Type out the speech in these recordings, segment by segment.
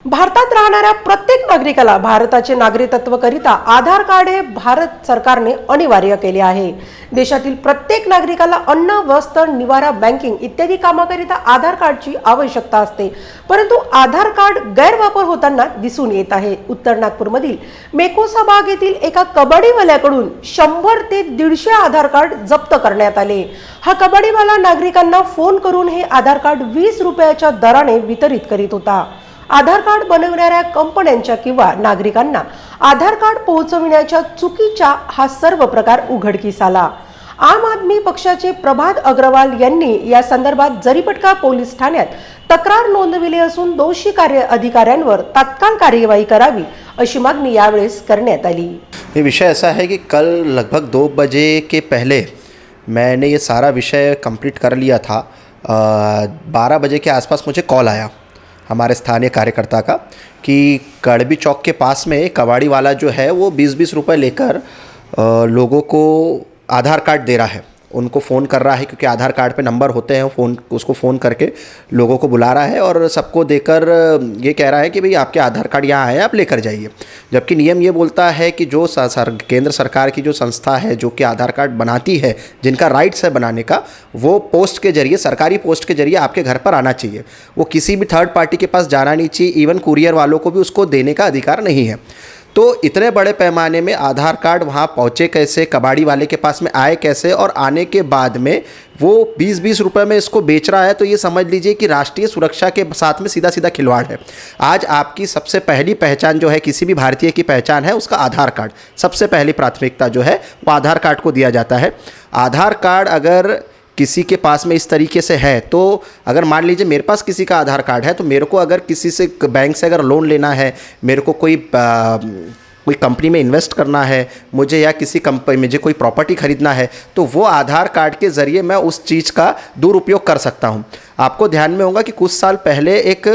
भारतात राहणाऱ्या प्रत्येक नागरिकाला भारताचे नागरिकत्व करिता आधार कार्ड हे भारत सरकारने अनिवार्य केले आहे। देशातील प्रत्येक नागरिकाला अन्न, वस्त्र, निवारा, बँकिंग इत्यादी कामाकरिता आधार कार्डची आवश्यकता असते, परंतु आधार कार्ड गैरवापर होताना दिसून येत आहे। उत्तर नागपूरमधील मेकोसा बाग येथील एका कबड्डीवाल्याकडून 100 ते 150 आधार कार्ड जप्त करण्यात आले। हा कबड्डीवाला नागरिकांना फोन करून हे आधार कार्ड 20 रुपयाच्या दराने वितरित करीत होता। आधार कार्ड बनवणाऱ्या कंपन्यांच्या किंवा नागरिकांना आधार कार्ड पोहोचविण्याच्या चुकीचा हा सर्व प्रकार उघडकीस आला। आम आदमी पक्षाचे प्रभात अग्रवाल यांनी या संदर्भात जरीपटका पोलीस ठाण्यात तक्रार नोंदविली असून दोषी अधिकाऱ्यांवर तात्काळ कार्यवाही करावी अशी मागणी यावेळेस करण्यात आली। ये विषय ऐसा है कि कल लगभग 2 बजे के पहले मैंने ये सारा विषय कंप्लीट कर लिया था। 12 बजे के आसपास मुझे कॉल आया हमारे स्थानीय कार्यकर्ता का कि गड़बी चौक के पास में एक कबाड़ी वाला जो है वो 20-20 रुपए लेकर लोगों को आधार कार्ड दे रहा है। उनको फ़ोन कर रहा है क्योंकि आधार कार्ड पे नंबर होते हैं, उसको फ़ोन करके लोगों को बुला रहा है और सबको देकर ये कह रहा है कि भाई आपके आधार कार्ड यहाँ आए, आप लेकर जाइए। जबकि नियम ये बोलता है कि जो केंद्र सरकार की जो संस्था है जो कि आधार कार्ड बनाती है, जिनका राइट्स है बनाने का, वो पोस्ट के जरिए, सरकारी पोस्ट के जरिए आपके घर पर आना चाहिए। वो किसी भी थर्ड पार्टी के पास जाना नहीं चाहिए। इवन कुरियर वालों को भी उसको देने का अधिकार नहीं है। तो इतने बड़े पैमाने में आधार कार्ड वहाँ पहुँचे कैसे, कबाड़ी वाले के पास में आए कैसे, और आने के बाद में वो 20-20 रुपए में इसको बेच रहा है, तो ये समझ लीजिए कि राष्ट्रीय सुरक्षा के साथ में सीधा सीधा खिलवाड़ है। आज आपकी सबसे पहली पहचान जो है, किसी भी भारतीय की पहचान है, उसका आधार कार्ड। सबसे पहली प्राथमिकता जो है वो आधार कार्ड को दिया जाता है। आधार कार्ड अगर किसी के पास में इस तरीके से है, तो अगर मान लीजिए मेरे पास किसी का आधार कार्ड है, तो मेरे को अगर किसी से बैंक से अगर लोन लेना है, मेरे को कोई कंपनी में इन्वेस्ट करना है मुझे, या किसी कंपनी में मुझे कोई प्रॉपर्टी खरीदना है, तो वो आधार कार्ड के ज़रिए मैं उस चीज़ का दुरुपयोग कर सकता हूँ। आपको ध्यान में होगा कि कुछ साल पहले एक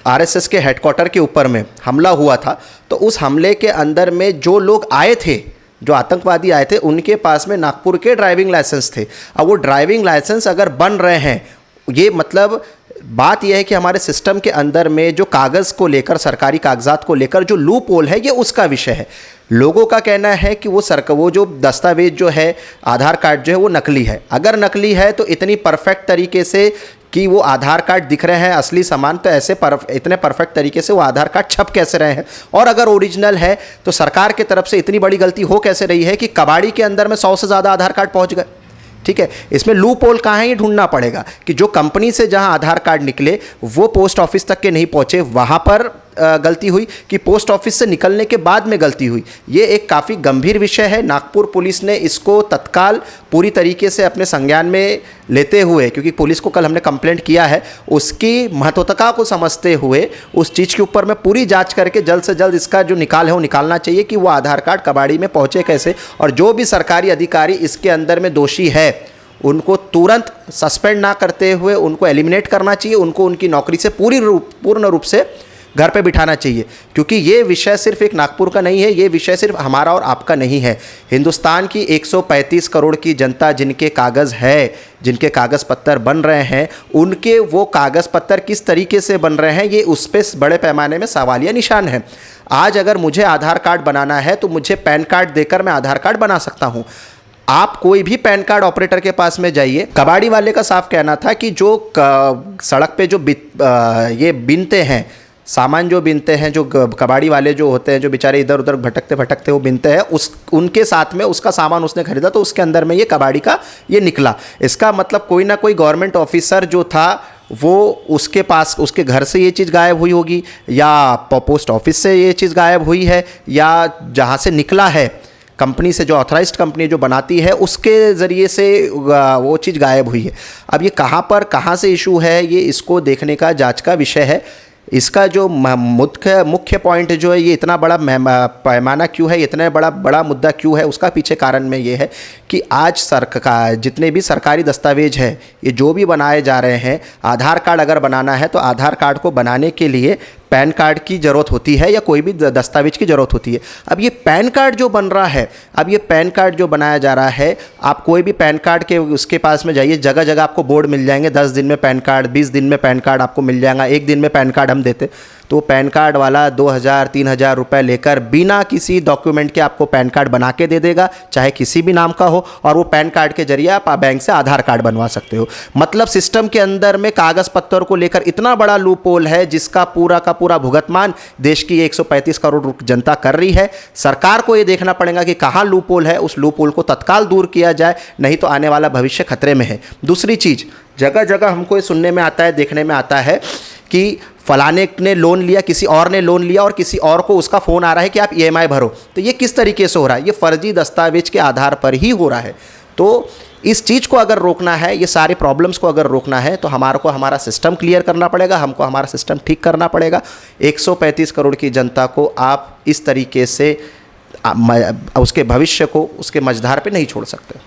आरएसएस के हेडक्वार्टर के ऊपर में हमला हुआ था, तो उस हमले के अंदर में जो लोग आए थे, जो आतंकवादी आए थे, उनके पास में नागपुर के ड्राइविंग लाइसेंस थे। अब वो ड्राइविंग लाइसेंस अगर बन रहे हैं, ये मतलब बात यह है कि हमारे सिस्टम के अंदर में जो कागज़ को लेकर, सरकारी कागजात को लेकर जो लूप होल है, ये उसका विषय है। लोगों का कहना है कि वो जो दस्तावेज जो है, आधार कार्ड जो है वो नकली है। अगर नकली है तो इतनी परफेक्ट तरीके से कि वो आधार कार्ड दिख रहे हैं असली सामान, तो ऐसे इतने परफेक्ट तरीके से वो आधार कार्ड छप कैसे रहे हैं। और अगर ओरिजिनल है तो सरकार की तरफ से इतनी बड़ी गलती हो कैसे रही है कि कबाड़ी के अंदर में 100 से ज़्यादा आधार कार्ड पहुंच गए। ठीक है, इसमें लूप होल कहाँ है ये ढूंढना पड़ेगा कि जो कंपनी से जहां आधार कार्ड निकले वो पोस्ट ऑफिस तक के नहीं पहुंचे, वहां पर गलती हुई, कि पोस्ट ऑफिस से निकलने के बाद में गलती हुई। ये एक काफ़ी गंभीर विषय है। नागपुर पुलिस ने इसको तत्काल पूरी तरीके से अपने संज्ञान में लेते हुए, क्योंकि पुलिस को कल हमने कंप्लेंट किया है, उसकी महत्वता को समझते हुए उस चीज़ के ऊपर में पूरी जांच करके जल्द से जल्द इसका जो निकाल है वो निकालना चाहिए कि वो आधार कार्ड कबाड़ी में पहुँचे कैसे। और जो भी सरकारी अधिकारी इसके अंदर में दोषी है उनको तुरंत सस्पेंड ना करते हुए उनको एलिमिनेट करना चाहिए। उनको उनकी नौकरी से पूर्ण रूप से घर पे बिठाना चाहिए, क्योंकि ये विषय सिर्फ एक नागपुर का नहीं है, ये विषय सिर्फ हमारा और आपका नहीं है। हिंदुस्तान की 135 करोड़ की जनता जिनके कागज़ है, जिनके कागज़ पत्तर बन रहे हैं, उनके वो कागज़ पत्तर किस तरीके से बन रहे हैं, ये उस पर बड़े पैमाने में सवालिया निशान है। आज अगर मुझे आधार कार्ड बनाना है तो मुझे पैन कार्ड देकर मैं आधार कार्ड बना सकता हूँ। आप कोई भी पैन कार्ड ऑपरेटर के पास में जाइए। कबाड़ी वाले का साफ कहना था कि जो सड़क पे जो ये बिनते हैं, सामान जो बिनते हैं, जो कबाड़ी वाले जो होते हैं, जो बेचारे इधर उधर भटकते भटकते वो बिनते हैं, उनके साथ में उसका सामान उसने खरीदा तो उसके अंदर में ये कबाड़ी का ये निकला। इसका मतलब कोई ना कोई गवर्नमेंट ऑफिसर जो था वो उसके पास, उसके घर से ये चीज़ गायब हुई होगी, या पोस्ट ऑफिस से ये चीज़ गायब हुई है, या जहाँ से निकला है कंपनी से, जो ऑथराइज्ड कंपनी जो बनाती है उसके ज़रिए से वो चीज़ गायब हुई है। अब ये कहाँ से इशू है, ये इसको देखने का, जांच का विषय है। इसका जो मुख्य पॉइंट जो है, ये इतना बड़ा पैमाना क्यों है, इतना बड़ा मुद्दा क्यों है, उसका पीछे कारण में ये है कि आज सरकार जितने भी सरकारी दस्तावेज हैं, ये जो भी बनाए जा रहे हैं, आधार कार्ड अगर बनाना है तो आधार कार्ड को बनाने के लिए पैन कार्ड की ज़रूरत होती है या कोई भी दस्तावेज की ज़रूरत होती है। अब ये पैन कार्ड जो बन रहा है, अब ये पैन कार्ड जो बनाया जा रहा है, आप कोई भी पैन कार्ड के उसके पास में जाइए, जगह जगह आपको बोर्ड मिल जाएंगे, 10 दिन में पैन कार्ड, 20 दिन में पैन कार्ड आपको मिल जाएगा, 1 दिन में पैन कार्ड हम देते। तो पैन कार्ड वाला 2000-3000 रुपये लेकर बिना किसी डॉक्यूमेंट के आपको पैन कार्ड बना के दे देगा, चाहे किसी भी नाम का हो, और वो पैन कार्ड के जरिए आप बैंक से आधार कार्ड बनवा सकते हो। मतलब सिस्टम के अंदर में कागज़ पत्तर को लेकर इतना बड़ा लूप होल है जिसका पूरा का पूरा भुगतमान देश की 135 करोड़ जनता कर रही है। सरकार को ये देखना पड़ेगा कि कहाँ लूप होल है, उस लूप होल को तत्काल दूर किया जाए, नहीं तो आने वाला भविष्य खतरे में है। दूसरी चीज़, जगह जगह हमको ये सुनने में आता है, देखने में आता है कि फलाने ने लोन लिया, किसी और ने लोन लिया और किसी और को उसका फ़ोन आ रहा है कि आप EMI भरो। तो ये किस तरीके से हो रहा है? ये फर्जी दस्तावेज के आधार पर ही हो रहा है। तो इस चीज़ को अगर रोकना है, ये सारे प्रॉब्लम्स को अगर रोकना है, तो हमारे को हमारा सिस्टम क्लियर करना पड़ेगा, हमको हमारा सिस्टम ठीक करना पड़ेगा। 135 करोड़ की जनता को आप इस तरीके से उसके भविष्य को उसके मझधार पे नहीं छोड़ सकते।